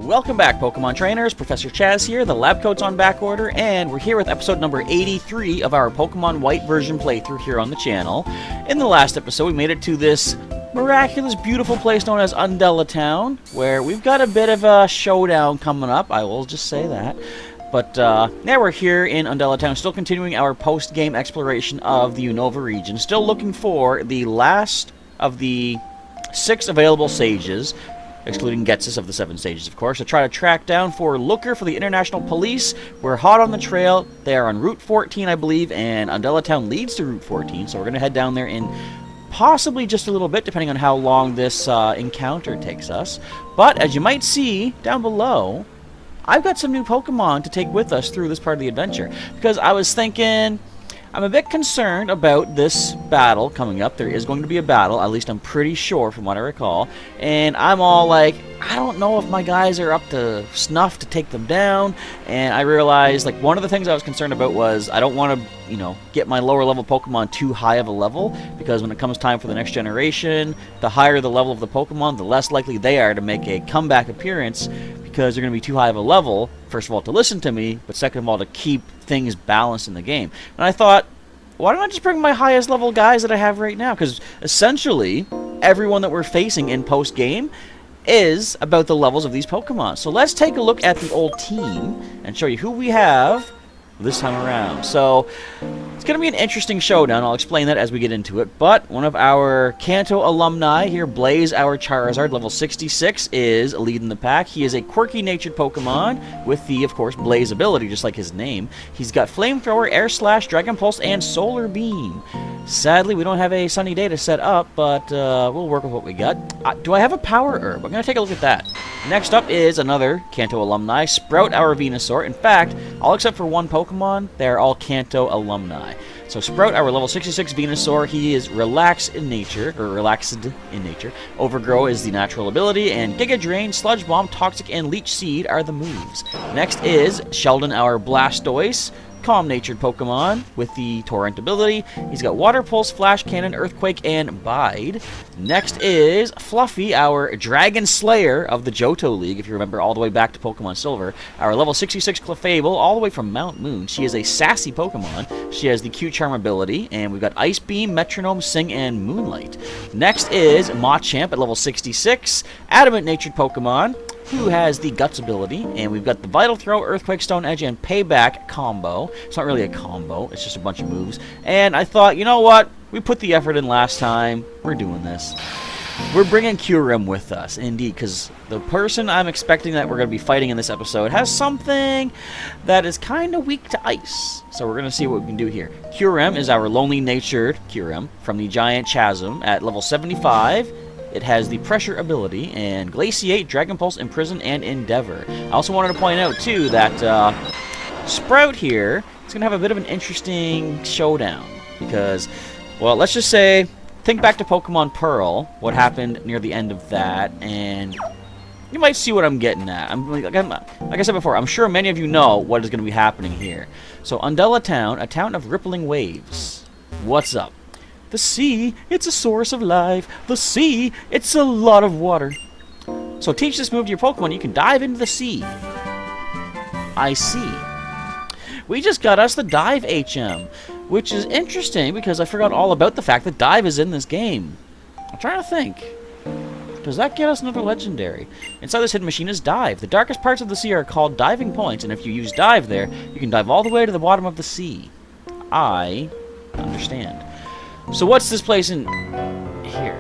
Welcome back, Pokemon Trainers. Professor Chaz here, the lab coat's on back order, and we're here with episode number 83 of our Pokemon White version playthrough here on the channel. In the last episode, we made it to this miraculous, beautiful place known as Undella Town, where we've got a bit of a showdown coming up, I will just say that. But now we're here in Undella Town, still continuing our post-game exploration of the Unova region, still looking for the last of the 6 available sages, excluding Getsus of the 7 stages, of course, to try to track down for Looker for the International Police. We're hot on the trail. They are on Route 14, I believe, and Undella Town leads to Route 14, so we're going to head down there in possibly just a little bit, depending on how long this encounter takes us. But, as you might see down below, I've got some new Pokemon to take with us through this part of the adventure, because I was thinking, I'm a bit concerned about this battle coming up. There is going to be a battle, at least I'm pretty sure from what I recall, and I'm all like, I don't know if my guys are up to snuff to take them down, and I realized, like, one of the things I was concerned about was I don't want to, you know, get my lower level Pokemon too high of a level, because when it comes time for the next generation, the higher the level of the Pokemon, the less likely they are to make a comeback appearance, because they're going to be too high of a level, first of all, to listen to me, but second of all, to keep things balanced in the game. And I thought, why don't I just bring my highest level guys that I have right now? Because essentially, everyone that we're facing in post-game is about the levels of these Pokemon. So let's take a look at the old team and show you who we have this time around. So it's going to be an interesting showdown. I'll explain that as we get into it. But one of our Kanto alumni here, Blaze, our Charizard, level 66, is leading the pack. He is a quirky-natured Pokemon with the, of course, Blaze ability, just like his name. He's got Flamethrower, Air Slash, Dragon Pulse, and Solar Beam. Sadly, we don't have a Sunny Day to set up, but we'll work with what we got. Do I have a Power Herb? I'm going to take a look at that. Next up is another Kanto alumni, Sprout, our Venusaur. In fact, all except for one Pokemon, they're all Kanto alumni. So Sprout, our level 66 Venusaur, he is relaxed in nature, Overgrow is the natural ability, and Giga Drain, Sludge Bomb, Toxic, and Leech Seed are the moves. Next is Sheldon, our Blastoise, calm-natured Pokemon with the Torrent ability. He's got Water Pulse, Flash Cannon, Earthquake, and Bide. Next is Fluffy, our Dragon Slayer of the Johto League, if you remember all the way back to Pokemon Silver. Our level 66 Clefable, all the way from Mount Moon. She is a sassy Pokemon. She has the Q Charm ability, and we've got Ice Beam, Metronome, Sing, and Moonlight. Next is Machamp at level 66, Adamant-natured Pokemon, who has the Guts ability, and we've got the Vital Throw, Earthquake, Stone Edge, and Payback combo. It's not really a combo, it's just a bunch of moves. And I thought, you know what? We put the effort in last time. We're doing this. We're bringing Kyurem with us, indeed, because the person I'm expecting that we're going to be fighting in this episode has something that is kind of weak to ice. So we're going to see what we can do here. Kyurem is our lonely-natured Kyurem from the Giant Chasm at level 75. It has the Pressure ability, and Glaciate, Dragon Pulse, Imprison, and Endeavor. I also wanted to point out, too, that Sprout here is going to have a bit of an interesting showdown. Because, well, let's just say, think back to Pokemon Pearl, what happened near the end of that, and you might see what I'm getting at. Like I said before, I'm sure many of you know what is going to be happening here. So, Undella Town, a town of rippling waves. What's up? The sea, it's a source of life. The sea, it's a lot of water. So teach this move to your Pokemon, you can dive into the sea. I see. We just got us the Dive HM, which is interesting because I forgot all about the fact that Dive is in this game. I'm trying to think. Does that get us another legendary? Inside this hidden machine is Dive. The darkest parts of the sea are called diving points, and if you use Dive there, you can dive all the way to the bottom of the sea. I understand. So what's this place in here?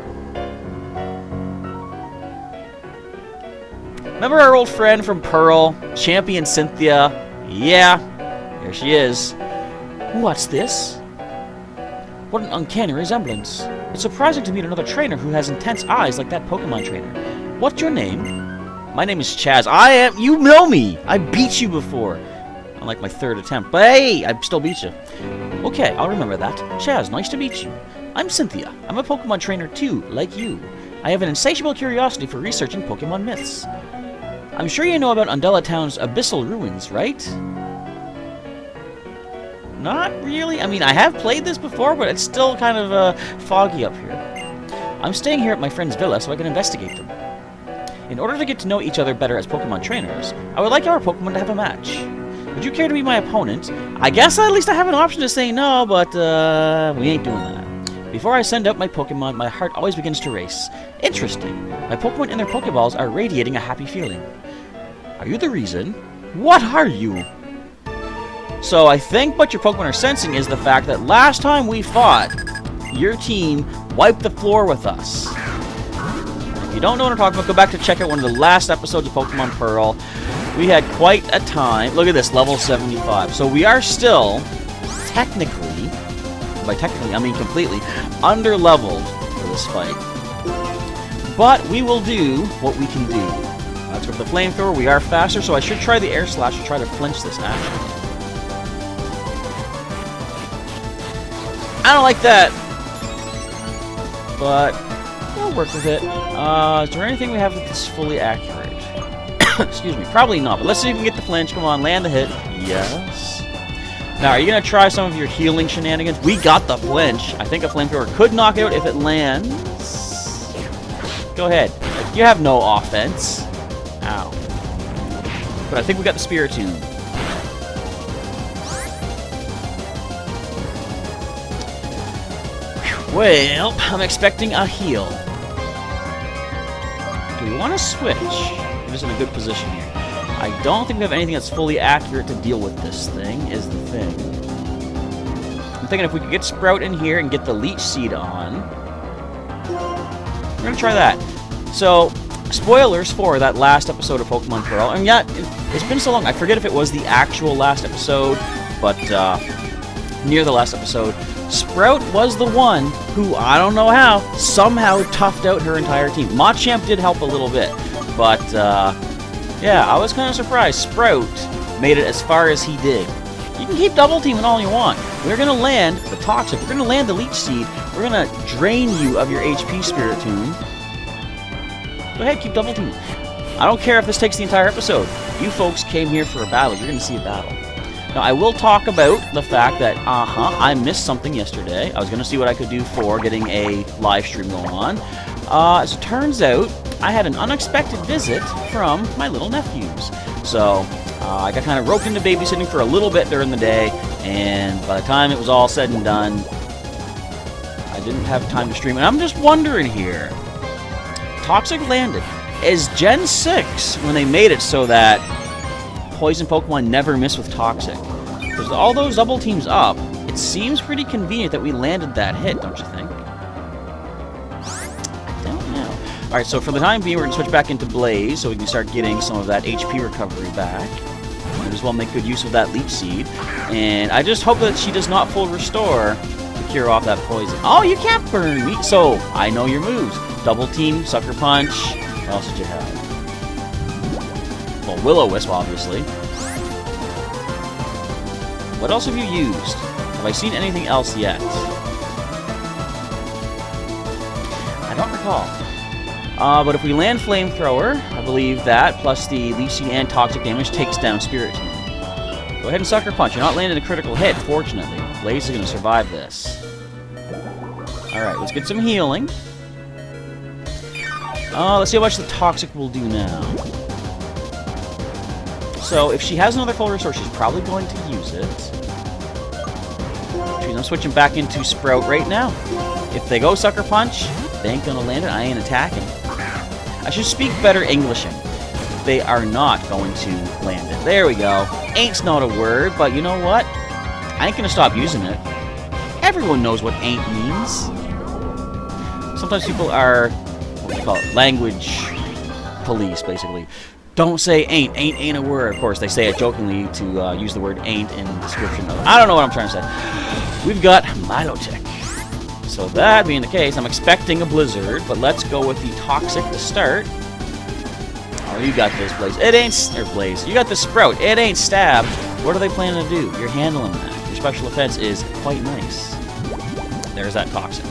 Remember our old friend from Pearl, Champion Cynthia? Yeah, here she is. What's this? What an uncanny resemblance. It's surprising to meet another trainer who has intense eyes like that Pokemon trainer. What's your name? My name is Chaz. You know me! I beat you before. Unlike my 3rd attempt. But hey, I still beat you. Okay, I'll remember that. Chaz, nice to meet you. I'm Cynthia. I'm a Pokemon trainer too, like you. I have an insatiable curiosity for researching Pokemon myths. I'm sure you know about Undella Town's abyssal ruins, right? Not really. I mean, I have played this before, but it's still kind of foggy up here. I'm staying here at my friend's villa so I can investigate them. In order to get to know each other better as Pokemon trainers, I would like our Pokemon to have a match. Would you care to be my opponent? I guess at least I have an option to say no, but we ain't doing that. Before I send out my Pokemon, my heart always begins to race. Interesting. My Pokemon and their Pokeballs are radiating a happy feeling. Are you the reason? What are you? So I think what your Pokemon are sensing is the fact that last time we fought, your team wiped the floor with us. If you don't know what I'm talking about, go back to check out one of the last episodes of Pokemon Pearl. We had quite a time. Look at this, level 75. So we are still, technically, by technically I mean completely, under-leveled for this fight. But we will do what we can do. Let's go for the Flamethrower. We are faster, so I should try the Air Slash to try to flinch this action. I don't like that, but we'll work with it. Is there anything we have that's fully accurate? Excuse me, probably not, but let's see if we can get the flinch. Come on, land the hit. Yes. Now, are you going to try some of your healing shenanigans? We got the flinch. I think a Flamethrower could knock it out if it lands. Go ahead. You have no offense. Ow. But I think we got the Spiritomb. Well, I'm expecting a heal. Do we want to switch? We're just in a good position here. I don't think we have anything that's fully accurate to deal with this thing, is the thing. I'm thinking if we could get Sprout in here and get the Leech Seed on. We're going to try that. So, spoilers for that last episode of Pokemon Pearl. And yet, it's been so long, I forget if it was the actual last episode, but near the last episode, Sprout was the one who, I don't know how, somehow toughed out her entire team. Machamp did help a little bit, but yeah, I was kind of surprised. Sprout made it as far as he did. You can keep double teaming all you want. We're going to land the Toxic. We're going to land the Leech Seed. We're going to drain you of your HP, Spiritomb. Go ahead, keep double teaming. I don't care if this takes the entire episode. You folks came here for a battle. You're going to see a battle. Now, I will talk about the fact that, I missed something yesterday. I was going to see what I could do for getting a live stream going on. As it turns out, I had an unexpected visit from my little nephews. So, I got kind of roped into babysitting for a little bit during the day, and by the time it was all said and done, I didn't have time to stream. And I'm just wondering here, Toxic landed. Is Gen 6, when they made it so that Poison Pokemon never miss with Toxic? Because all those double teams up, it seems pretty convenient that we landed that hit, don't you think? I don't know. Alright, so for the time being, we're going to switch back into Blaze so we can start getting some of that HP recovery back. Might as well make good use of that Leech Seed. And I just hope that she does not full restore to cure off that poison. Oh, you can't burn me! So, I know your moves. Double Team, Sucker Punch. What else did you have? Well, Will-O-Wisp, obviously. What else have you used? Have I seen anything else yet? I don't recall. But if we land Flamethrower, I believe that, plus the Leech Seed and Toxic damage, takes down Spiritomb. Go ahead and Sucker Punch. You're not landing a critical hit, fortunately. Blaze is going to survive this. Alright, let's get some healing. Let's see how much the Toxic will do now. So, if she has another full restore, she's probably going to use it. I'm switching back into Sprout right now. If they go Sucker Punch, they ain't gonna land it. I ain't attacking. I should speak better Englishing. They are not going to land it. There we go. Ain't's not a word, but you know what? I ain't gonna stop using it. Everyone knows what ain't means. Sometimes people are, what do you call it, language police, basically. Don't say ain't. Ain't a word. Of course, they say it jokingly to use the word ain't in the description of it. I don't know what I'm trying to say. We've got Milotic. So that being the case, I'm expecting a Blizzard, but let's go with the Toxic to start. Oh, you got this, Blaze. It ain't... Or Blaze. You got the Sprout. It ain't Stab. What are they planning to do? You're handling that. Your special offense is quite nice. There's that Toxic.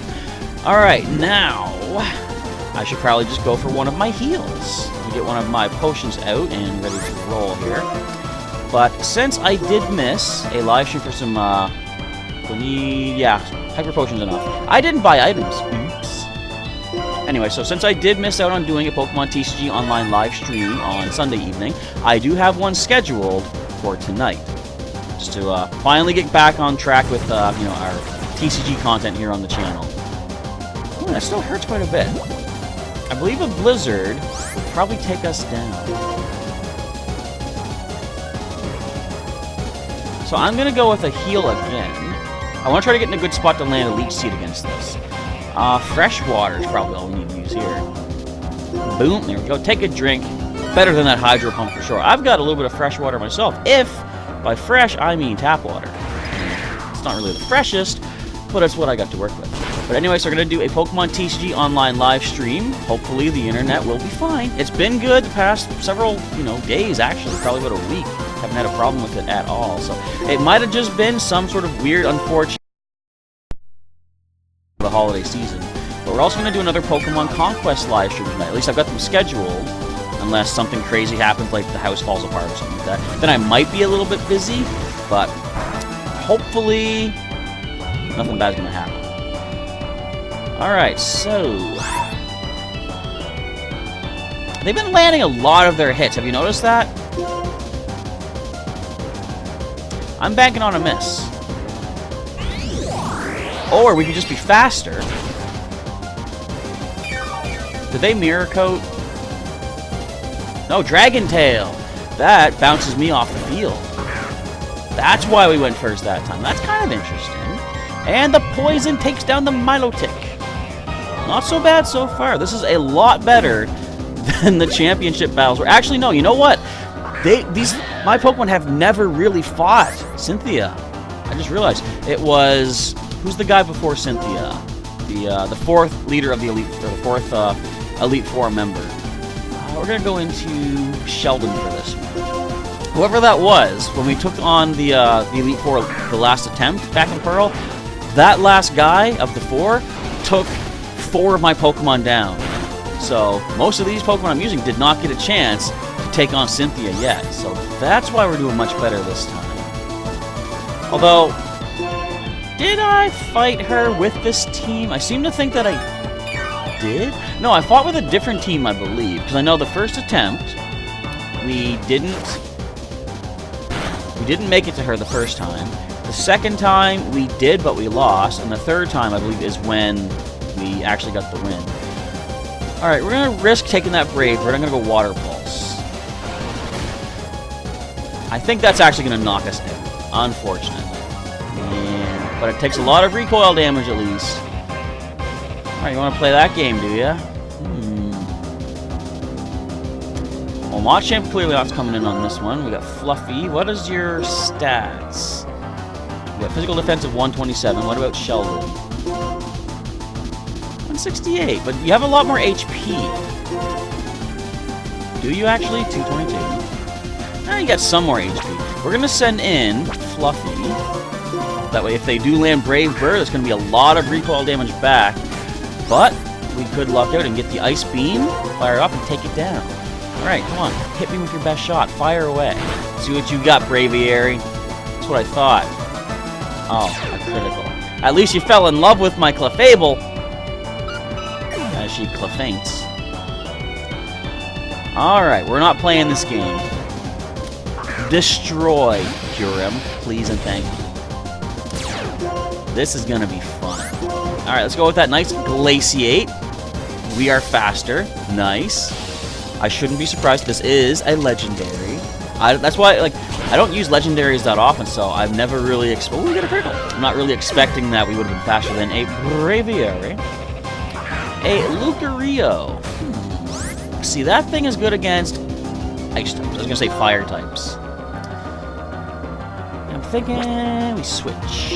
Alright, now... I should probably just go for one of my heals. Get one of my potions out and ready to roll here. But since I did miss a live stream for some, we need, yeah, Hyper Potions enough. I didn't buy items. Oops. Anyway, so since I did miss out on doing a Pokemon TCG online live stream on Sunday evening, I do have one scheduled for tonight. Just to finally get back on track with, our TCG content here on the channel. Ooh, that still hurts quite a bit. I believe a blizzard would probably take us down. So I'm going to go with a heal again. I want to try to get in a good spot to land a Leech Seed against this. Fresh water is probably all we need to use here. Boom, there we go. Take a drink. Better than that hydro pump for sure. I've got a little bit of fresh water myself. If by fresh, I mean tap water. It's not really the freshest, but it's what I got to work with. But anyway, so we're going to do a Pokemon TCG online live stream. Hopefully the internet will be fine. It's been good the past several, days actually. Probably about a week. Haven't had a problem with it at all. So it might have just been some sort of weird, unfortunate the holiday season. But we're also going to do another Pokemon Conquest live stream tonight. At least I've got them scheduled. Unless something crazy happens, like the house falls apart or something like that. Then I might be a little bit busy. But hopefully nothing bad's going to happen. Alright, so they've been landing a lot of their hits. Have you noticed that? I'm banking on a miss. Or we could just be faster. Did they Mirror Coat? No, Dragon Tail. That bounces me off the field. That's why we went first that time. That's kind of interesting. And the poison takes down the Milotic. Not so bad so far. This is a lot better than the championship battles. Actually, no, you know what? My Pokemon have never really fought Cynthia. I just realized. It was... Who's the guy before Cynthia? The fourth leader of the Elite... Or the fourth Elite Four member. We're going to go into Sheldon for this one. Whoever that was, when we took on the Elite Four, the last attempt back in Pearl, that last guy of the four took 4 of my Pokemon down. So most of these Pokemon I'm using did not get a chance to take on Cynthia yet. So that's why we're doing much better this time. Although, did I fight her with this team? I seem to think that I did? No, I fought with a different team, I believe. Because I know the first attempt, we didn't make it to her the first time. The second time, we did, but we lost. And the third time, I believe, is when we actually got the win. Alright, we're going to risk taking that Brave Bird. I'm going to go Water Pulse. I think that's actually going to knock us down, unfortunately. But it takes a lot of recoil damage, at least. Alright, you want to play that game, do ya? Well, Machamp clearly not coming in on this one. We got Fluffy. What is your stats? We got physical defense of 127. What about Sheldon? 168. But you have a lot more HP. Do you actually? 222. You got some more HP. We're going to send in Fluffy. That way, if they do land Brave Bird, there's going to be a lot of recoil damage back. But we could luck out and get the Ice Beam, fire up, and take it down. Alright, come on. Hit me with your best shot. Fire away. See what you got, Braviary. That's what I thought. Oh, a critical. At least you fell in love with my Clefable. As she Clefaints. Alright, we're not playing this game. Destroy Kyurem, please and thank you. This is going to be fun. Alright, let's go with that nice Glaciate. We are faster. Nice. I shouldn't be surprised. This is a legendary. That's why, I don't use legendaries that often, so I've never really... Oh, we got a critical. I'm not really expecting that we would have been faster than a Braviary. A Lucario. See, that thing is good against Ice types. I was going to say Fire types. I'm thinking we switch.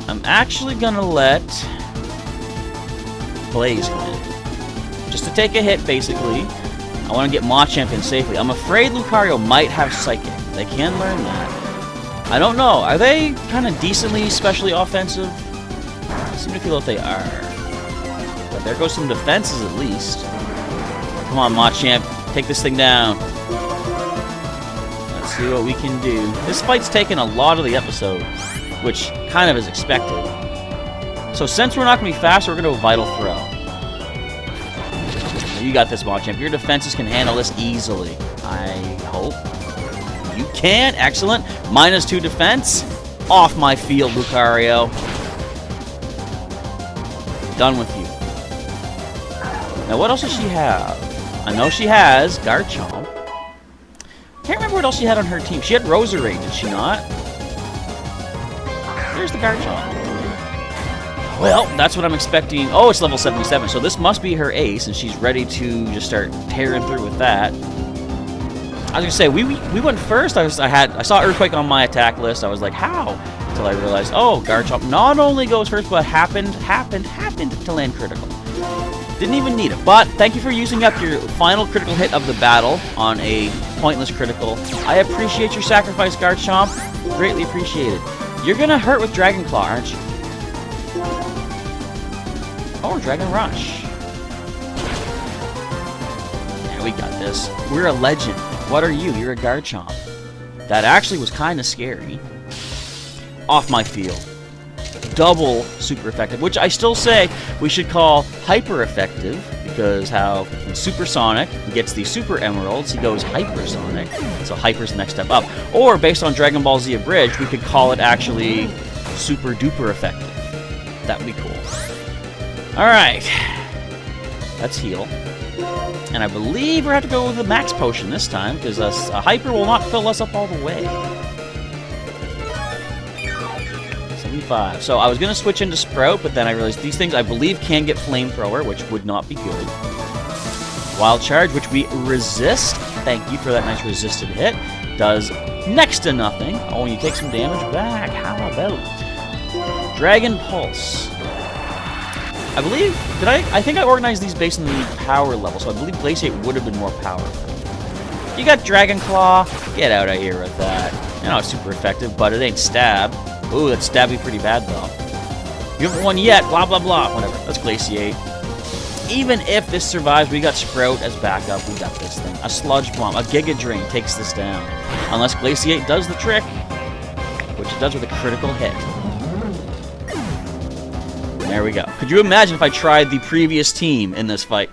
I'm actually going to let Blaze come in. Just to take a hit, basically. I want to get Machamp in safely. I'm afraid Lucario might have Psychic. They can learn that. I don't know. Are they kind of decently specially offensive? I seem to feel that they are. But there goes some defenses at least. Come on, Machamp. Take this thing down. Let's see what we can do. This fight's taken a lot of the episode, which kind of is expected. So since we're not going to be fast, we're going to do a Vital Throw. You got this, Machamp. Your defenses can handle this easily. I hope. You can. Excellent. -2 defense. Off my field, Lucario. Done with you. Now, what else does she have? I know she has Garchomp. Can't remember what else she had on her team. She had Roserade, did she not? There's the Garchomp. Well, that's what I'm expecting. Oh, it's level 77, so this must be her ace, and she's ready to just start tearing through with that. I was gonna say we went first. I saw Earthquake on my attack list. I was like, how? Until I realized, oh, Garchomp not only goes first, but happened to land critical. Didn't even need it. But thank you for using up your final critical hit of the battle on a pointless critical. I appreciate your sacrifice, Garchomp. Greatly appreciated. You're gonna hurt with Dragon Claw, aren't you? Or Dragon Rush. Yeah, we got this. We're a legend. What are you? You're a Garchomp. That actually was kind of scary. Off my field. Double super effective, which I still say we should call hyper effective, because how when Supersonic gets the Super Emeralds, he goes hypersonic. So hyper's the next step up. Or based on Dragon Ball Z Abridged, we could call it actually super duper effective. That would be cool. Alright. Let's heal. And I believe we're going to have to go with the max potion this time, because a hyper will not fill us up all the way. 75. So I was going to switch into Sprout, but then I realized these things I believe can get Flamethrower, which would not be good. Wild Charge, which we resist. Thank you for that nice resisted hit. Does next to nothing. Oh, and you take some damage back. How about Dragon Pulse? I believe, I think I organized these based on the power level, so I believe Glaciate would have been more powerful. You got Dragon Claw, get out of here with that. I know it's super effective, but it ain't Stab. Ooh, that stabbed me pretty bad, though. You haven't won yet, blah, blah, blah. Whatever, let's Glaciate. Even if this survives, we got Sprout as backup. We got this thing. A Sludge Bomb, a Giga Drain takes this down. Unless Glaciate does the trick, which it does with a critical hit. There we go. Could you imagine if I tried the previous team in this fight?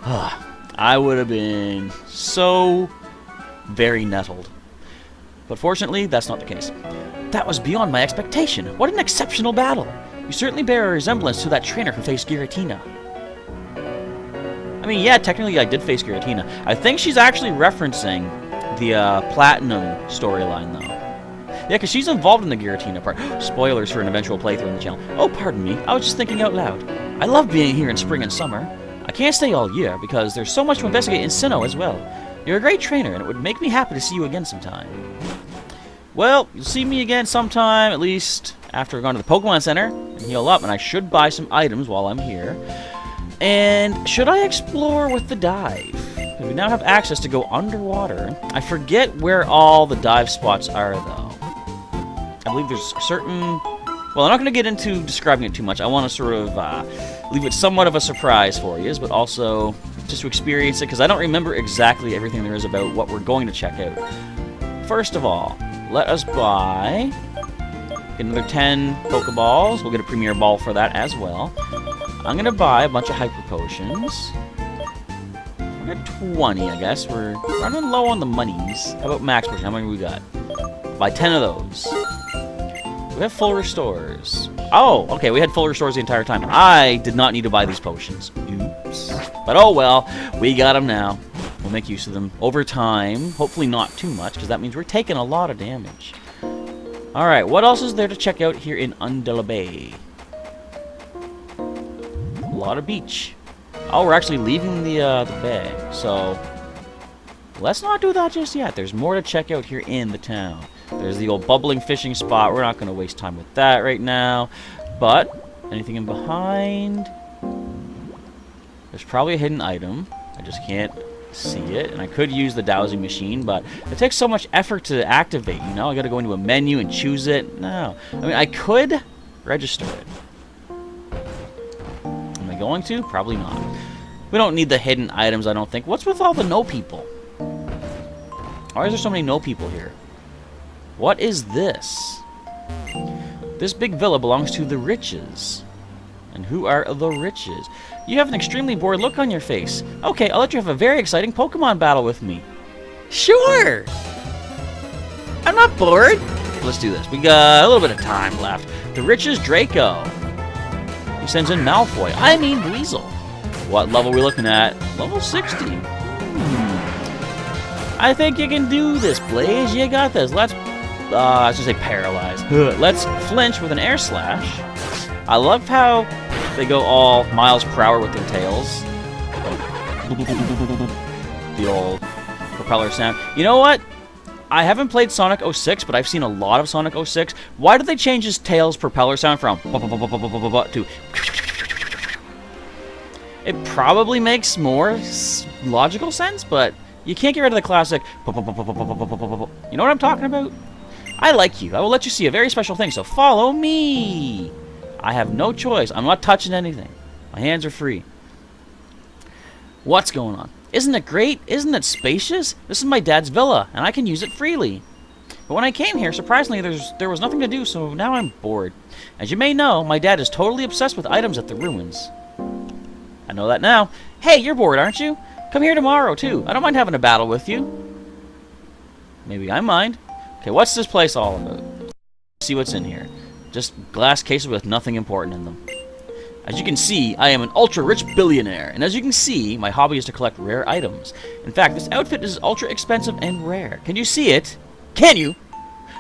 I would have been so very nettled. But fortunately, that's not the case. That was beyond my expectation. What an exceptional battle. You certainly bear a resemblance to that trainer who faced Giratina. I mean, yeah, technically I did face Giratina. I think she's actually referencing the Platinum storyline, though. Yeah, because she's involved in the Giratina part. Spoilers for an eventual playthrough on the channel. Oh, pardon me. I was just thinking out loud. I love being here in spring and summer. I can't stay all year because there's so much to investigate in Sinnoh as well. You're a great trainer, and it would make me happy to see you again sometime. Well, you'll see me again sometime, at least after I've gone to the Pokemon Center and heal up, and I should buy some items while I'm here. And should I explore with the dive? We now have access to go underwater. I forget where all the dive spots are, though. I believe there's certain... Well, I'm not going to get into describing it too much. I want to sort of leave it somewhat of a surprise for you, but also just to experience it, because I don't remember exactly everything there is about what we're going to check out. First of all, let us buy... Get another 10 Pokeballs. We'll get a Premier Ball for that as well. I'm going to buy a bunch of Hyper Potions. We're at 20, I guess. We're running low on the monies. How about Max Potion? How many we got? Buy 10 of those. We have full restores. Oh, okay, we had full restores the entire time. I did not need to buy these potions. Oops. But oh well, we got them now. We'll make use of them over time. Hopefully not too much, because that means we're taking a lot of damage. Alright, what else is there to check out here in Undella Bay? A lot of beach. Oh, we're actually leaving the bay, so let's not do that just yet. There's more to check out here in the town. There's the old bubbling fishing spot. We're not going to waste time with that right now. But anything in behind? There's probably a hidden item. I just can't see it. And I could use the dowsing machine, but it takes so much effort to activate, you know? I got to go into a menu and choose it. No. I mean, I could register it. Am I going to? Probably not. We don't need the hidden items, I don't think. What's with all the no people? Why is there so many no people here? What is this? This big villa belongs to the Riches. And who are the riches? You have an extremely bored look on your face. Okay, I'll let you have a very exciting Pokemon battle with me. Sure! I'm not bored. Let's do this. We got a little bit of time left. The riches Draco. He sends in Malfoy. I mean Weasel. What level are we looking at? Level 60. I think you can do this, Blaze. You got this. Let's, I was gonna say paralyze. Let's flinch with an air slash. I love how they go all miles per hour with their tails. The old propeller sound. You know what? I haven't played Sonic 06, but I've seen a lot of Sonic 06. Why did they change his tail's propeller sound from to... It probably makes more logical sense, but you can't get rid of the classic... You know what I'm talking about? I like you. I will let you see a very special thing, so follow me. I have no choice. I'm not touching anything. My hands are free. What's going on? Isn't it great? Isn't it spacious? This is my dad's villa, and I can use it freely. But when I came here, surprisingly, there was nothing to do, so now I'm bored. As you may know, my dad is totally obsessed with items at the ruins. I know that now. Hey, you're bored, aren't you? Come here tomorrow, too. I don't mind having a battle with you. Maybe I mind. Okay, what's this place all about? See what's in here. Just glass cases with nothing important in them. As you can see, I am an ultra-rich billionaire, and as you can see, my hobby is to collect rare items. In fact, this outfit is ultra-expensive and rare. Can you see it? Can you?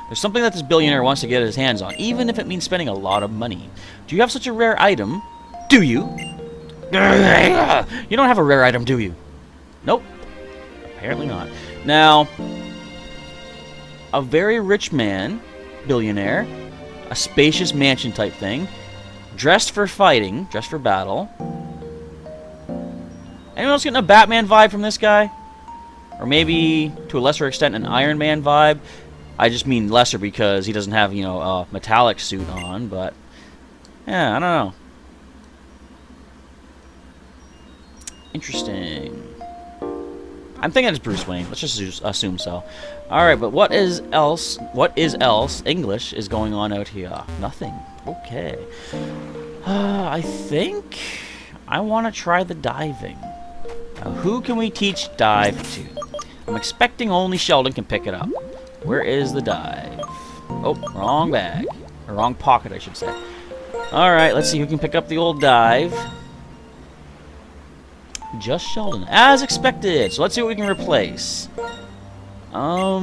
There's something that this billionaire wants to get his hands on, even if it means spending a lot of money. Do you have such a rare item? Do you? You don't have a rare item, do you? Nope. Apparently not. Now, a very rich man, billionaire, a spacious mansion type thing, dressed for fighting, dressed for battle. Anyone else getting a Batman vibe from this guy? Or maybe, to a lesser extent, an Iron Man vibe? I just mean lesser because he doesn't have, you know, a metallic suit on, but... yeah, I don't know. Interesting. I'm thinking it's Bruce Wayne. Let's just assume so. Alright, but what is else, English, is going on out here? Nothing. Okay. I think I want to try the diving. Now, who can we teach dive to? I'm expecting only Sheldon can pick it up. Where is the dive? Oh, wrong bag. Or wrong pocket, I should say. Alright, let's see who can pick up the old dive. Just Sheldon. As expected. So let's see what we can replace. I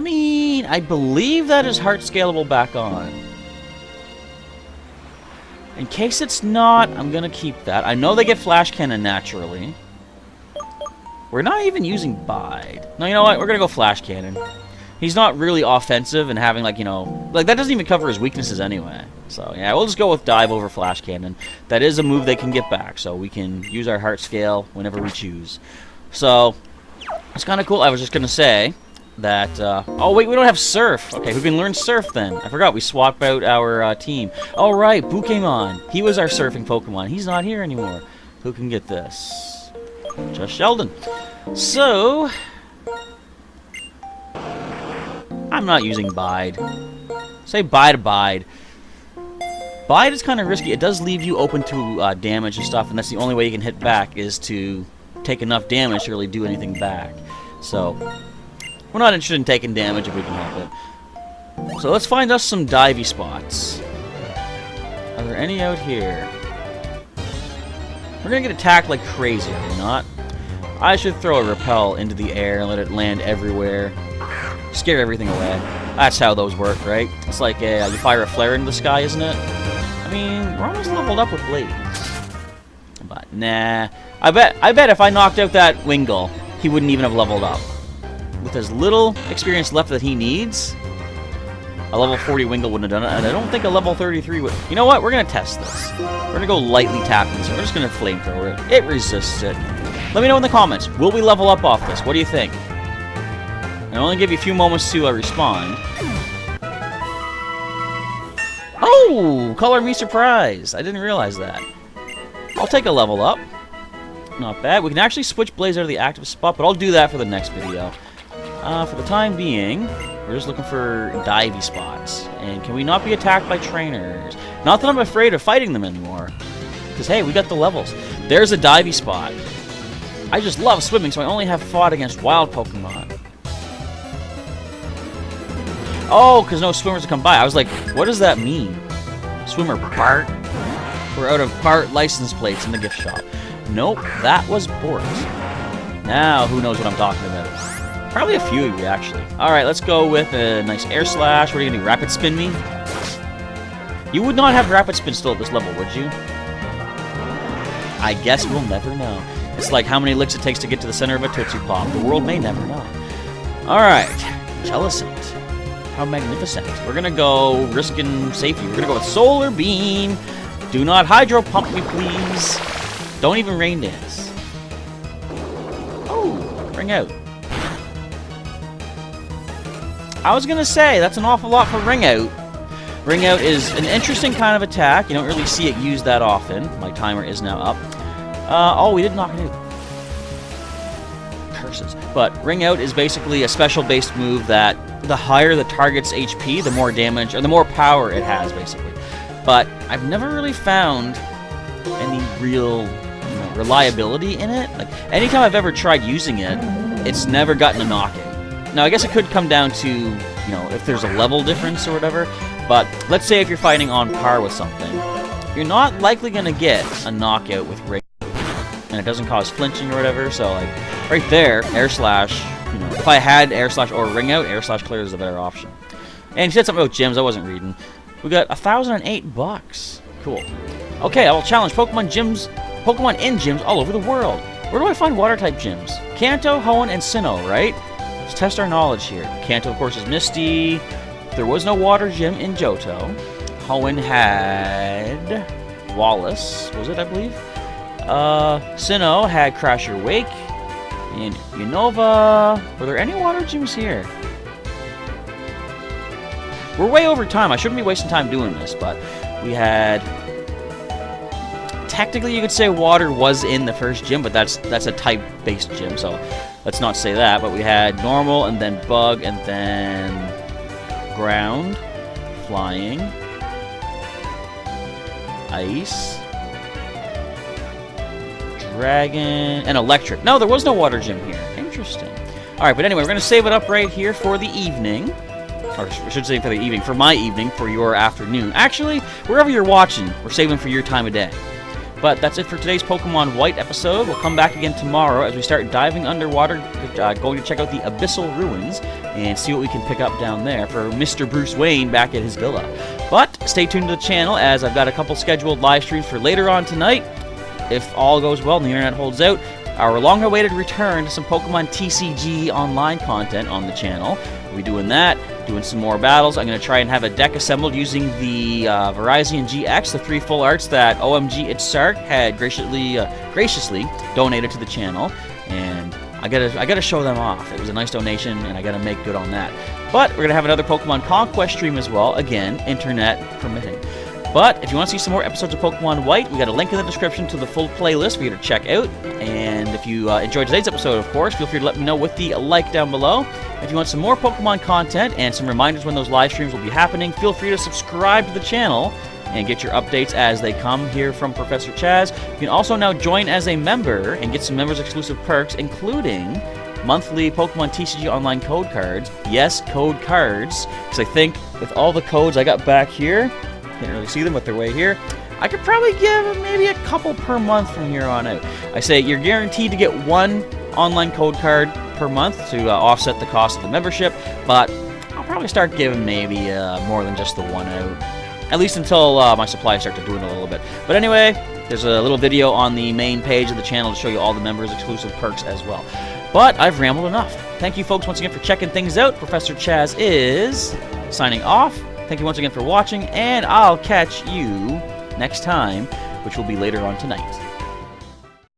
mean, I believe that is heart scalable back on. In case it's not, I'm gonna keep that. I know they get flash cannon naturally. We're not even using Bide. No, you know what? We're gonna go flash cannon. He's not really offensive and having, like, you know... like, that doesn't even cover his weaknesses anyway. So, yeah, we'll just go with dive over flash cannon. That is a move they can get back, so we can use our heart scale whenever we choose. So, it's kind of cool. I was just gonna say that... oh, wait, we don't have Surf. Okay, who can learn Surf, then? I forgot, we swapped out our team. Oh, right, Pokémon. He was our surfing Pokemon. He's not here anymore. Who can get this? Just Sheldon. So... I'm not using Bide. Say bye to Bide. Bide is kind of risky. It does leave you open to damage and stuff, and that's the only way you can hit back is to take enough damage to really do anything back. So, we're not interested in taking damage if we can help it. So let's find us some divey spots. Are there any out here? We're gonna get attacked like crazy, are we not? I should throw a repel into the air and let it land everywhere. Scare everything away. That's how those work, right? It's like you fire a flare into the sky, isn't it? I mean, we're almost leveled up with Blades. But nah. I bet if I knocked out that Wingull, he wouldn't even have leveled up. With as little experience left that he needs, a level 40 Wingull wouldn't have done it, and I don't think a level 33 would. You know what? We're gonna test this. We're gonna go lightly tapping this. We're just gonna flamethrower it. It resists it. Let me know in the comments. Will we level up off this? What do you think? And I'll only give you a few moments to respond. Oh! Color me surprised. I didn't realize that. I'll take a level up. Not bad. We can actually switch Blaze out of the active spot, but I'll do that for the next video. For the time being, we're We're just looking for divey spots. And can we not be attacked by trainers? Not that I'm afraid of fighting them anymore. Because, hey, we got the levels. There's a divey spot. I just love swimming, so I only have fought against wild Pokemon. Oh, because no swimmers have come by. I was like, what does that mean? Swimmer Bart? We're out of Bart license plates in the gift shop. Nope, that was Bort. Now, who knows what I'm talking about? Probably a few of you, actually. Alright, let's go with a nice Air Slash. What are you going to do, Rapid Spin me? You would not have Rapid Spin still at this level, would you? I guess we'll never know. It's like how many licks it takes to get to the center of a Tootsie Pop. The world may never know. Alright, Jellicent. How magnificent. We're going to go risking safety. We're going to go with Solar Beam. Do not Hydro Pump me, please. Don't even Rain Dance. Oh, Ring Out. I was going to say, that's an awful lot for Ring Out. Ring Out is an interesting kind of attack. You don't really see it used that often. My timer is now up. Oh, we did knock it out. Curses. But Ring Out is basically a special-based move that the higher the target's HP, the more damage, or the more power it has, basically. But I've never really found any real reliability in it. Like, anytime I've ever tried using it, it's never gotten a knockout. Now, I guess it could come down to, if there's a level difference or whatever. But let's say if you're fighting on par with something, you're not likely going to get a knockout with Ring Out. And it doesn't cause flinching or whatever, so, like, right there, Air Slash, if I had Air Slash or Ring Out, Air Slash Clear is the better option. And you said something about gyms, I wasn't reading. We got 1,008 bucks. Cool. Okay, I will challenge Pokemon in gyms all over the world. Where do I find Water-type gyms? Kanto, Hoenn, and Sinnoh, right? Let's test our knowledge here. Kanto, of course, is Misty. There was no Water gym in Johto. Hoenn had Wallace, was it, I believe? Sinnoh had Crasher Wake. And Unova. Were there any Water gyms here? We're way over time. I shouldn't be wasting time doing this, but we had... Technically, you could say Water was in the first gym, but that's a type-based gym, so let's not say that. But we had Normal, and then Bug, and then Ground, Flying, Ice, Dragon, and Electric. No, there was no Water gym here. Interesting. Alright, but anyway, we're going to save it up right here for the evening. Or I should say for the evening, for my evening, for your afternoon. Actually, wherever you're watching, we're saving for your time of day. But that's it for today's Pokemon White episode. We'll come back again tomorrow as we start diving underwater, going to check out the Abyssal Ruins and see what we can pick up down there for Mr. Bruce Wayne back at his villa. But stay tuned to the channel as I've got a couple scheduled live streams for later on tonight. If all goes well and the internet holds out, our long-awaited return to some Pokemon TCG online content on the channel. We'll be doing that, doing some more battles. I'm going to try and have a deck assembled using the Verizon GX, the 3 full arts that OMG It's Sark had graciously donated to the channel. And I gotta show them off. It was a nice donation, and I gotta make good on that. But we're going to have another Pokemon Conquest stream as well, again, internet permitting. But if you want to see some more episodes of Pokemon White, we got a link in the description to the full playlist for you to check out. And if you enjoyed today's episode, of course, feel free to let me know with the like down below. If you want some more Pokemon content and some reminders when those live streams will be happening, feel free to subscribe to the channel and get your updates as they come here from Professor Chaz. You can also now join as a member and get some members-exclusive perks, including monthly Pokemon TCG Online code cards. Yes, code cards, because I think with all the codes I got back here, can't really see them, but they're way here, I could probably give maybe a couple per month from here on out. I say you're guaranteed to get one online code card per month to offset the cost of the membership, but I'll probably start giving maybe more than just the one out, at least until my supplies start to dwindle a little bit. But anyway, there's a little video on the main page of the channel to show you all the members' exclusive perks as well. But I've rambled enough. Thank you folks once again for checking things out. Professor Chaz is signing off. Thank you once again for watching, and I'll catch you next time, which will be later on tonight.